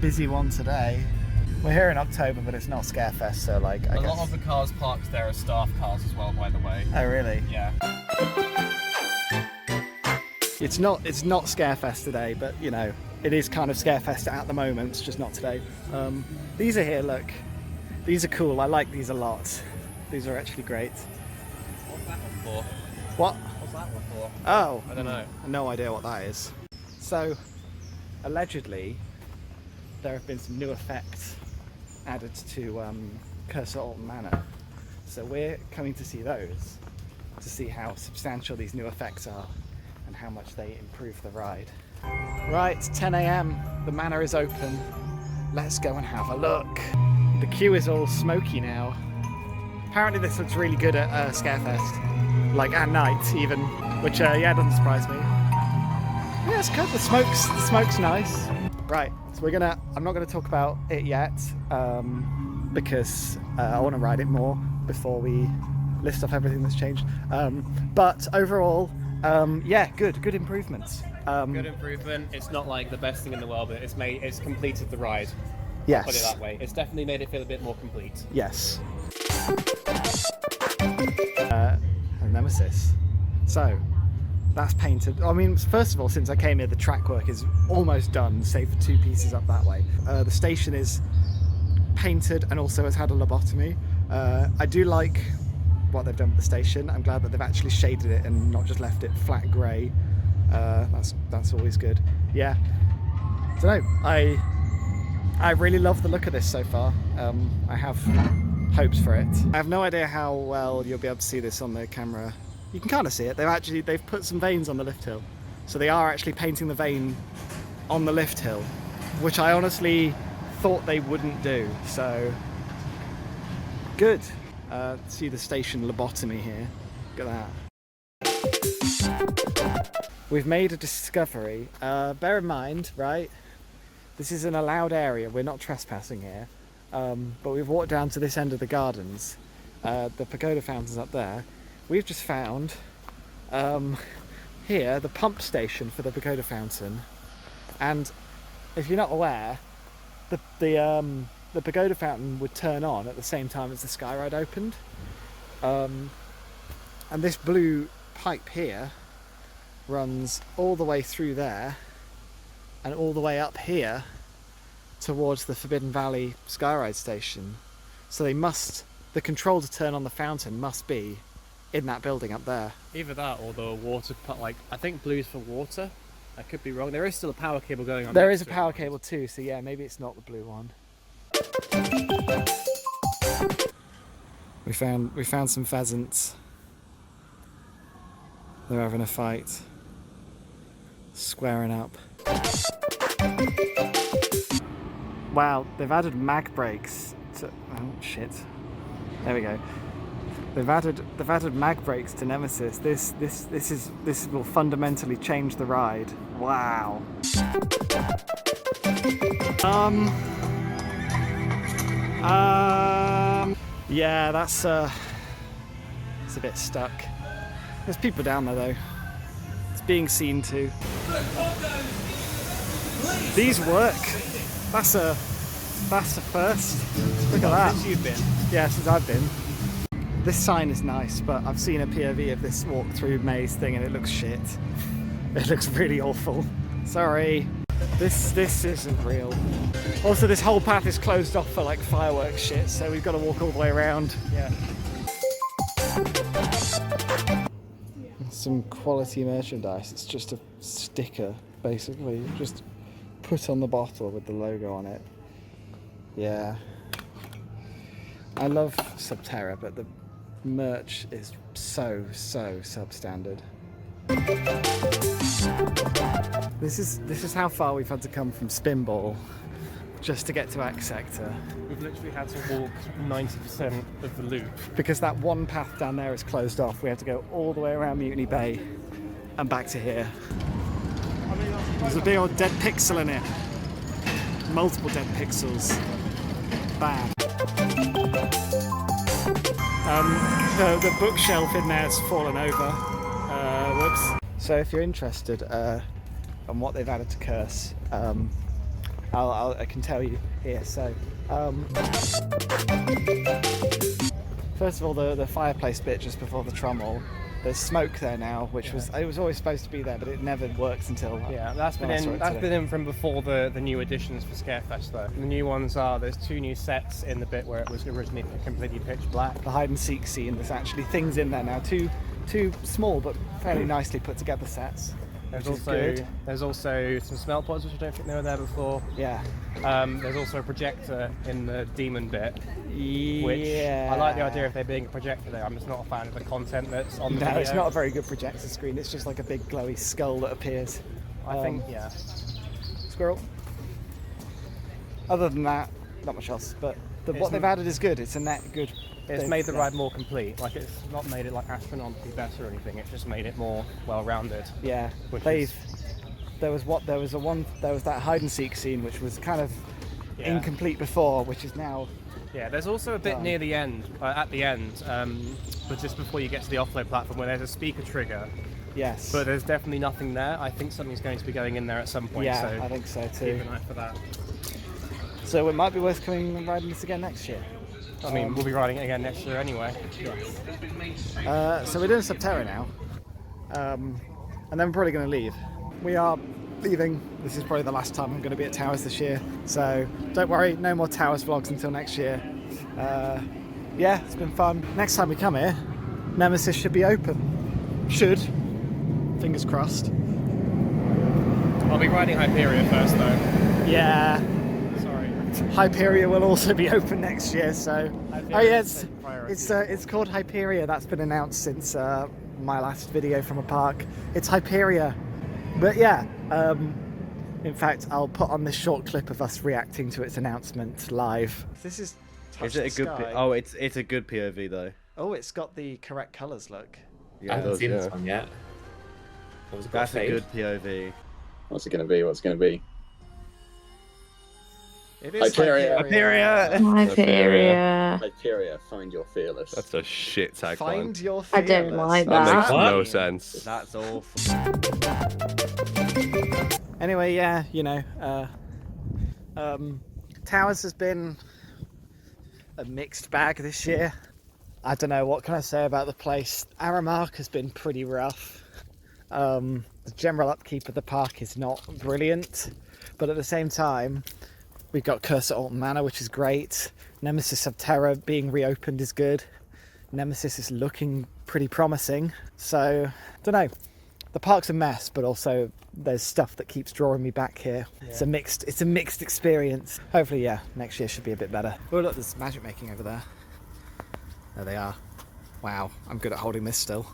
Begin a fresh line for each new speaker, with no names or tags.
busy one today. We're here in October, but it's not Scarefest, so like I guess...
A lot of the cars parked there are staff cars as well, by the way.
Oh really?
Yeah.
It's not Scarefest today, but you know, it is kind of Scarefest at the moment, it's just not today. These are here, look. These are cool, I like these a lot. These are actually great.
What's that one for?
What?
What's that one for?
Oh,
I don't know.
No idea what that is. So, allegedly, there have been some new effects added to Cursor Alton Manor. So we're coming to see those, to see how substantial these new effects are and how much they improve the ride. Right, 10 AM, the manor is open. Let's go and have a look. The queue is all smoky now. Apparently this looks really good at Scarefest, like at night even, which yeah, doesn't surprise me. Yeah, it's good. The smoke's nice. Right, so I'm not gonna talk about it yet, because I want to ride it more before we list off everything that's changed. But overall, yeah, good improvements.
Good improvement. It's not like the best thing in the world, but it's completed the ride.
Yes.
Put it that way. It's definitely made it feel a bit more complete.
Yes. Nemesis. So, that's painted. I mean, first of all, since I came here, the track work is almost done, save for 2 pieces up that way. The station is painted and also has had a lobotomy. I do like what they've done with the station. I'm glad that they've actually shaded it and not just left it flat grey. That's always good. Yeah. I don't know. I really love the look of this so far. I have hopes for it. I have no idea how well you'll be able to see this on the camera. You can kind of see it. They've put some veins on the lift hill. So they are actually painting the vein on the lift hill, which I honestly thought they wouldn't do. So good. See the station lobotomy here. Look at that. We've made a discovery. Bear in mind, right? This is an allowed area. We're not trespassing here. But we've walked down to this end of the gardens. The pagoda fountain's up there. We've just found here the pump station for the pagoda fountain. And if you're not aware, the pagoda fountain would turn on at the same time as the sky ride opened. And this blue pipe here runs all the way through there and all the way up here towards the Forbidden Valley Skyride station. So the control to turn on the fountain must be in that building up there.
Either that or the water, like I think blue's for water. I could be wrong. There is still a power cable going on.
There is a power cable too, so yeah, maybe it's not the blue one. We found some pheasants. They're having a fight. Squaring up. Wow, they've added mag brakes to... Oh shit. There we go. They've added mag brakes to Nemesis. This will fundamentally change the ride. Wow. Yeah, that's it's a bit stuck. There's people down there though. It's being seen to. These work. That's a first. Look at that.
Since you've been?
Yeah, since I've been. This sign is nice, but I've seen a POV of this walk-through maze thing and it looks shit. It looks really awful. Sorry. This isn't real. Also, this whole path is closed off for like fireworks shit, so we've got to walk all the way around. Yeah. Some quality merchandise. It's just a sticker, basically. Just put on the bottle with the logo on it. Yeah. I love Subterra, but the merch is so substandard. This is how far we've had to come from Spinball just to get to X Sector.
We've literally had to walk 90% of the loop.
Because that one path down there is closed off. We have to go all the way around Mutiny Bay and back to here. There's a big old dead pixel in it. Multiple dead pixels. Bad. The bookshelf in there has fallen over. Whoops. So if you're interested in what they've added to Curse, I can tell you here. So, first of all, the fireplace bit just before the trommel. There's smoke there now, which it was always supposed to be there, but it never works until.
Yeah, that's been in from before the new additions for Scarefest though. The new ones there's 2 new sets in the bit where it was originally completely pitch black.
The hide and seek scene. There's actually things in there now. Two small but fairly nicely put together sets.
There's also some smell pods, which I don't think they were there before.
Yeah.
There's also a projector in the demon bit, which I like the idea of there being a projector there. I'm just not a fan of the content that's on the video.
No, it's not a very good projector screen. It's just like a big glowy skull that appears.
I think,
Squirrel. Other than that, not much else. But what they've added is good. It's a net good.
It's made the ride more complete. Like, it's not made it like astronomically better or anything. It's just made it more well-rounded.
Yeah. There was that hide and seek scene which was kind of incomplete before, which is now.
Yeah. There's also a bit near the end, at the end, but just before you get to the offload platform, where there's a speaker trigger.
Yes.
But there's definitely nothing there. I think something's going to be going in there at some point.
Yeah,
so
I think so too.
Keep an eye for that.
So it might be worth coming and riding this again next year.
I mean, we'll be riding it again next year anyway.
Yes. So we're doing Subterra now, and then we're probably going to leave. We are leaving. This is probably the last time I'm going to be at Towers this year, so don't worry, no more Towers vlogs until next year. Yeah, it's been fun. Next time we come here, Nemesis should be open. Should. Fingers crossed.
I'll be riding Hyperia first though.
Yeah. Hyperia will also be open next year, so it's called Hyperia. That's been announced since my last video from a park. It's Hyperia, but yeah. In fact, I'll put on this short clip of us reacting to its announcement live. This is.
Is it a good? Oh, it's a good POV though.
Oh, it's got the correct colours. Look.
Yeah,
I haven't seen this one yet.
That's a good POV.
What's it going to be? What's it going to be?
It is
Hyperia.
Hyperia.
Hyperia, find your fearless.
That's a shit tagline.
Find your
I
fearless.
don't like
That
that.
makes no sense.
That's awful.
Anyway, yeah, you know, Towers has been a mixed bag this year. I don't know, what can I say about the place? Aramark has been pretty rough. The general upkeep of the park is not brilliant, but at the same time, we've got Curse at Alton Manor, which is great. Nemesis Subterra being reopened is good. Nemesis is looking pretty promising. So, don't know. The park's a mess, but also there's stuff that keeps drawing me back here. Yeah. It's a mixed experience. Hopefully, yeah, next year should be a bit better. Oh look, there's magic making over there. There they are. Wow, I'm good at holding this still.